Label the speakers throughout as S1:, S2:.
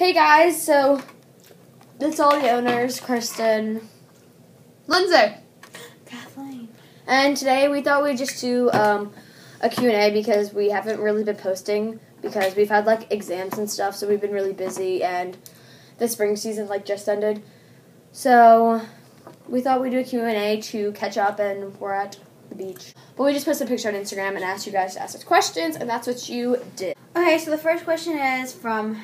S1: Hey guys, so it's all the owners, Kristen,
S2: Lindsay,
S3: Kathleen.
S1: and today we thought we'd just do a Q&A because we haven't really been posting because we've had like exams and stuff, so we've been really busy and the spring season just ended. So we thought we'd do a Q&A to catch up, and we're at the beach. But we just posted a picture on Instagram and asked you guys to ask us questions, and that's what you did.
S3: Okay, so the first question is from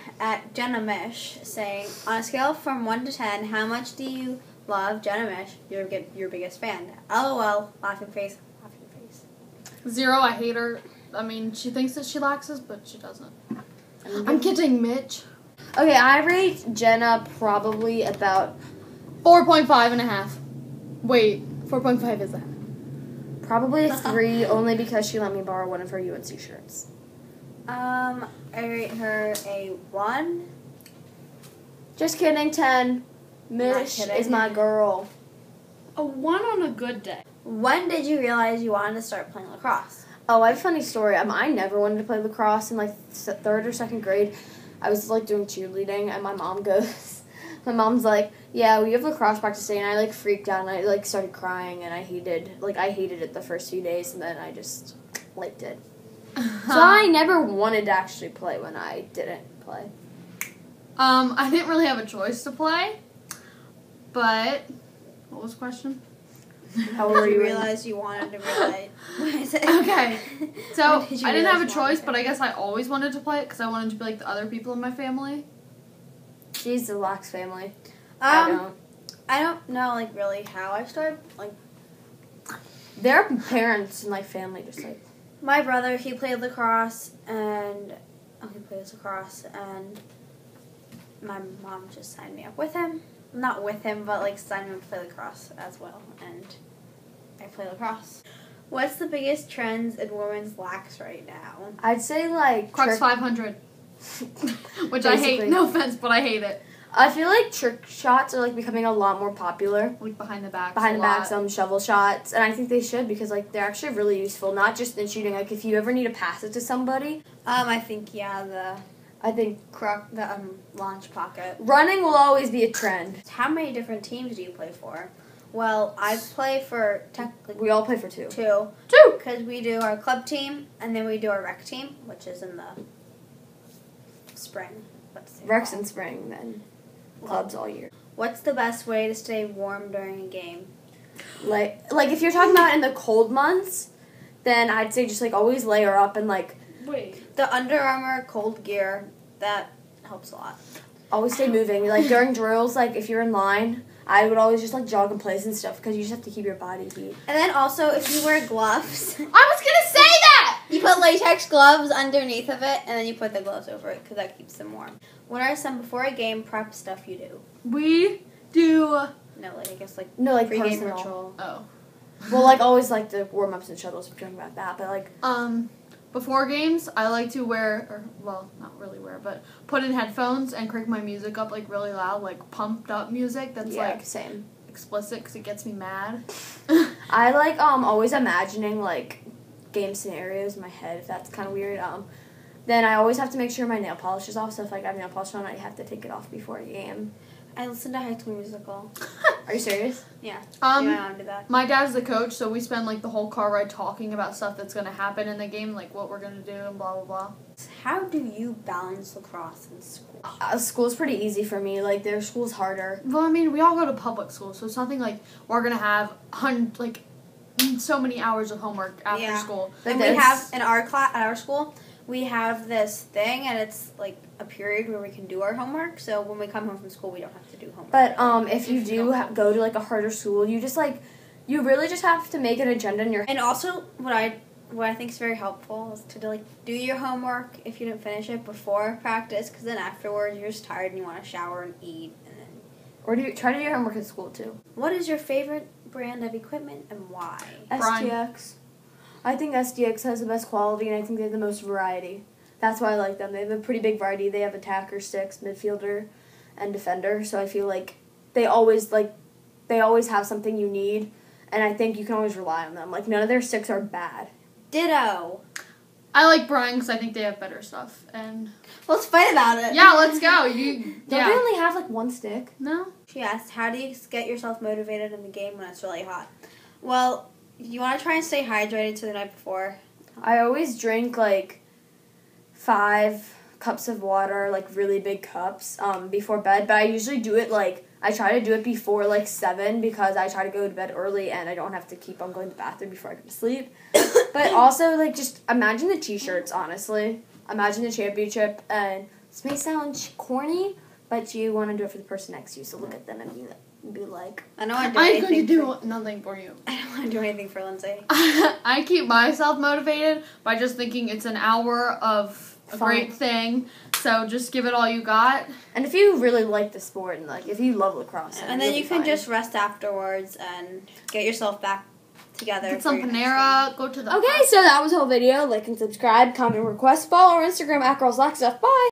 S3: Jenna Mish, saying, on a scale from 1 to 10, how much do you love Jenna Mish, your biggest fan? LOL, laughing face, laughing face.
S2: 0, I hate her. I mean, she thinks that she likes us, but she doesn't. I'm kidding, Mitch.
S1: Okay, I rate Jenna probably about
S2: 4.5 and a half. Wait, 4.5 is that?
S1: probably a 3, only because she let me borrow one of her UNC shirts.
S3: I rate her a 1.
S1: Just kidding, 10. Mish
S3: kidding.
S1: is my girl.
S2: A 1 on a good day.
S3: When did you realize you wanted to start playing lacrosse?
S1: Oh, I have a funny story. I never wanted to play lacrosse in 3rd or 2nd grade. I was doing cheerleading, and my mom's like, yeah, we have lacrosse practice today, and I freaked out, and I started crying, and I hated it the first few days, and then I just liked it. So I never wanted to actually play when I didn't play.
S2: I didn't really have a choice to play, but what was the question?
S1: How
S3: When
S1: were
S3: did
S1: you?
S3: you realize you wanted to realize?
S2: Okay, so
S3: When did you
S2: I didn't have a
S3: realize you wanted
S2: choice,
S3: to?
S2: but I guess I always wanted to play it because I wanted to be like the other people in my family.
S1: She's the Locks family. I
S3: I don't know, really how I started.
S1: Their parents and family just
S3: My brother, he played lacrosse, and my mom just signed me up with him. Not with him, but signed me up to play lacrosse as well, and I play lacrosse. What's the biggest trends in women's lax right now?
S1: I'd say
S2: Crux 500, which I hate.
S1: Basically.
S2: No offense, but I hate it.
S1: I feel like trick shots are becoming a lot more popular.
S2: Behind the back.
S1: Behind the back, some shovel shots, and I think they should because they're actually really useful. Not just in shooting. If you ever need to pass it to somebody,
S3: I think
S1: I think
S3: the launch pocket.
S1: running will always be a trend.
S3: How many different teams do you play for? Well, I play for
S1: We all play for 2.
S3: 2.
S1: 2.
S3: Because we do our club team, and then we do our rec team, which is in the spring.
S1: Rex in spring, then clubs all year.
S3: What's the best way to stay warm during a game?
S1: If you're talking about in the cold months, then I'd say just always layer up and
S2: Wait.
S3: The Under Armour cold gear, that helps a lot.
S1: always stay moving. During drills, if you're in line, I would always just jog in place and stuff because you just have to keep your body heat.
S3: And then also, if you wear gloves,
S2: I was gonna say that!
S3: you put latex gloves underneath of it, and then you put the gloves over it because that keeps them warm. What are some before a game prep stuff you do?
S2: We do.
S3: No, I guess
S1: No,
S3: pre-game
S1: personal.
S3: ritual.
S2: Oh.
S1: Well, always the warm ups and shuttles. We're talking about that, but
S2: Before games, I like to not really wear, but put in headphones and crank my music up really loud, pumped up music that's
S1: same.
S2: explicit because it gets me mad.
S1: I always imagining game scenarios in my head. If that's kind of weird. Then I always have to make sure my nail polish is off. So if I have nail polish on, I have to take it off before a game.
S3: I listen to High School Musical.
S1: Are you serious?
S3: Yeah.
S2: Um,
S3: my mom did that.
S2: My dad's the coach, so we spend the whole car ride talking about stuff that's gonna happen in the game, what we're gonna do and blah blah blah.
S3: How do you balance lacrosse in school?
S1: School's pretty easy for me. Their school's harder.
S2: Well, I mean, we all go to public school, so it's nothing we're gonna have so many hours of homework after school.
S3: And we have in our class at our school, we have this thing, and it's a period where we can do our homework. So when we come home from school, we don't have to do homework.
S1: But if you do go to a harder school, you just you really just have to make an agenda in your head.
S3: And also, what I think is very helpful is to do your homework if you didn't finish it before practice, because then afterwards you're just tired and you want to shower and eat, and then.
S1: Or try to do your homework at school too.
S3: What is your favorite brand of equipment and why?
S1: SDX. I think SDX has the best quality, and I think they have the most variety. That's why I like them. They have a pretty big variety. They have attacker, sticks, midfielder, and defender. So I feel they always have something you need, and I think you can always rely on them. None of their sticks are bad.
S3: Ditto.
S2: I like Bryan because I think they have better stuff. And
S3: Let's fight about it.
S2: yeah, let's go.
S1: Don't they only have like one stick?
S2: No?
S3: She asked, how do you get yourself motivated in the game when it's really hot? Well, you want to try and stay hydrated to the night before.
S1: I always drink like 5 cups of water, like really big cups, before bed. But I usually do it I try to do it before like 7 because I try to go to bed early and I don't have to keep on going to the bathroom before I go to sleep. But also just imagine the t-shirts, honestly. Imagine the championship, and this may sound corny, but you want to do it for the person next to you. So look at them and be like,
S3: I don't want to do
S2: I'm
S3: anything.
S2: going to do nothing for you.
S3: I don't want to do anything for Lindsay.
S2: I keep myself motivated by just thinking it's an hour of a
S1: Fun.
S2: great thing. So just give it all you got.
S1: And if you really like the sport and if you love lacrosse,
S3: And then you can just rest afterwards and get yourself back together.
S2: Get some Panera. Go to the
S1: Okay, so that was the whole video. Like and subscribe, comment, request, follow our Instagram @girlslackstuff. Bye.